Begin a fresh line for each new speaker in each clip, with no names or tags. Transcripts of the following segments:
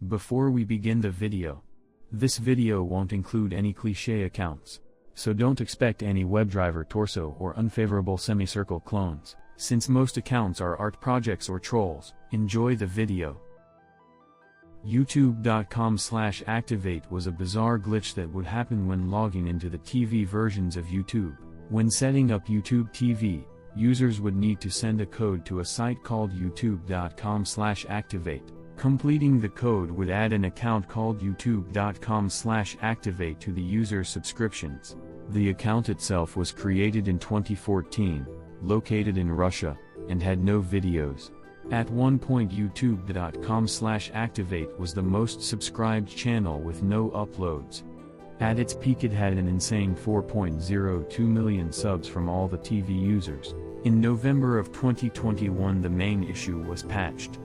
Before we begin the video, this video won't include any cliché accounts, so don't expect any WebDriver torso or unfavorable semicircle clones, since most accounts are art projects or trolls. Enjoy the video. YouTube.com/activate was a bizarre glitch that would happen when logging into the TV versions of YouTube. When setting up YouTube TV, users would need to send a code to a site called youtube.com/activate. Completing the code would add an account called youtube.com/activate to the user's subscriptions. The account itself was created in 2014, located in Russia, and had no videos. At one point youtube.com/activate was the most subscribed channel with no uploads. At its peak it had an insane 4.02 million subs from all the TV users. In November of 2021 the main issue was patched.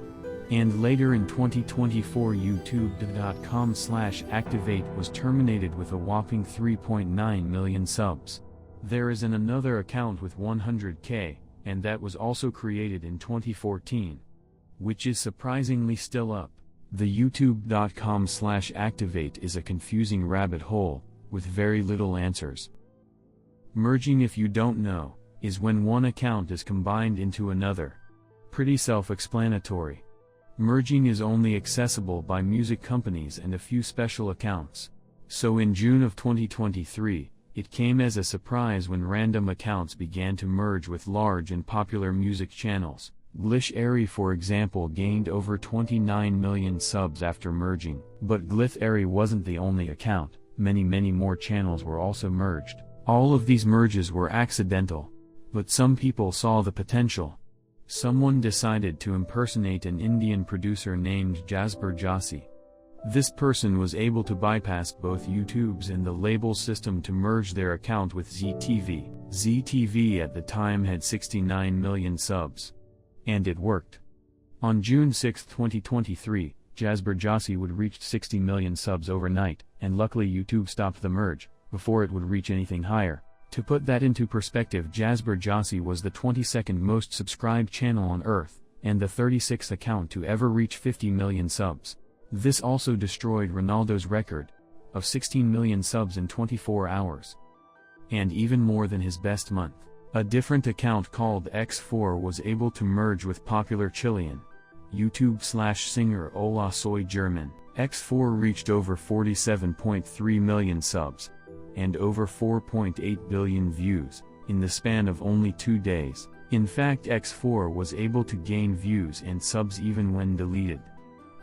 And later in 2024 youtube.com/activate was terminated with a whopping 3.9 million subs. There is another account with 100k, and that was also created in 2014, which is surprisingly still up. The youtube.com/activate is a confusing rabbit hole, with very little answers. Merging, if you don't know, is when one account is combined into another. Pretty self-explanatory. Merging is only accessible by music companies and a few special accounts. So in June of 2023, it came as a surprise when random accounts began to merge with large and popular music channels. Glitchiest, for example, gained over 29 million subs after merging. But Glitchiest wasn't the only account, many more channels were also merged. All of these merges were accidental, but some people saw the potential. Someone decided to impersonate an Indian producer named JasbirJassi. This person was able to bypass both YouTube's and the label's system to merge their account with ZTV. ZTV at the time had 69 million subs. And it worked. On June 6, 2023, JasbirJassi would reach 60 million subs overnight, and luckily YouTube stopped the merge, before it would reach anything higher. To put that into perspective, JasbirJassi was the 22nd most subscribed channel on Earth, and the 36th account to ever reach 50 million subs. This also destroyed Ronaldo's record of 16 million subs in 24 hours. And even more than his best month. A different account called X4 was able to merge with popular Chilean YouTube/singer Ola Soy German. X4 reached over 47.3 million subs and over 4.8 billion views in the span of only 2 days. In fact, X4 was able to gain views and subs even when deleted.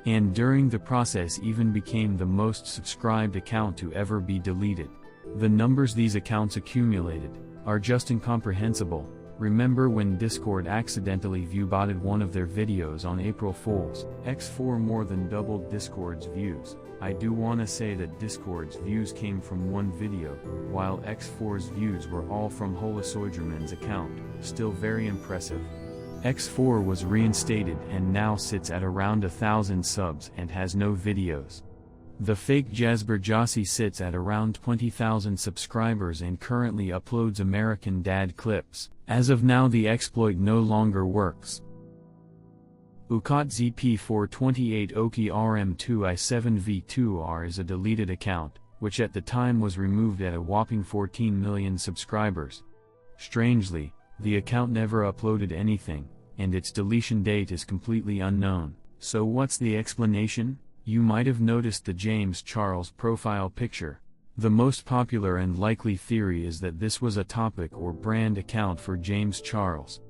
And during the process even became the most subscribed account to ever be deleted. The numbers these accounts accumulated are just incomprehensible. Remember when Discord accidentally viewbotted one of their videos on April Fools? X4 more than doubled Discord's views. I do wanna say that Discord's views came from one video, while X4's views were all from Ola Soy German's account. Still very impressive. X4 was reinstated and now sits at around 1,000 subs and has no videos. The fake JasbirJassi sits at around 20,000 subscribers and currently uploads American Dad clips. As of now the exploit no longer works. UKOT-ZP428 Oki RM2i7v2R is a deleted account, which at the time was removed at a whopping 14 million subscribers. Strangely, the account never uploaded anything, and its deletion date is completely unknown. So what's the explanation? You might have noticed the James Charles profile picture. The most popular and likely theory is that this was a topic or brand account for James Charles.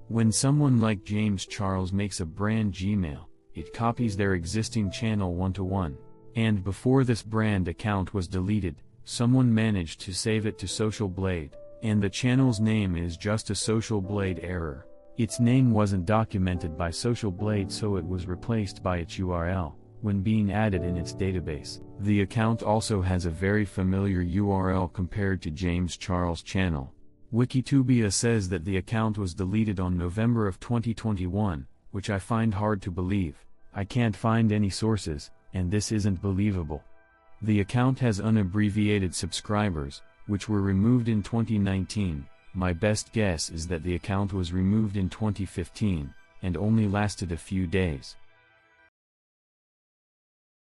When someone like James Charles makes a brand Gmail, it copies their existing channel one-to-one. And before this brand account was deleted, someone managed to save it to Social Blade, and the channel's name is just a Social Blade error. Its name wasn't documented by Social Blade, so it was replaced by its URL when being added in its database. The account also has a very familiar URL compared to James Charles' channel. Wikitubia says that the account was deleted on November of 2021, which I find hard to believe. I can't find any sources, and this isn't believable. The account has unabbreviated subscribers, which were removed in 2019. My best guess is that the account was removed in 2015, and only lasted a few days.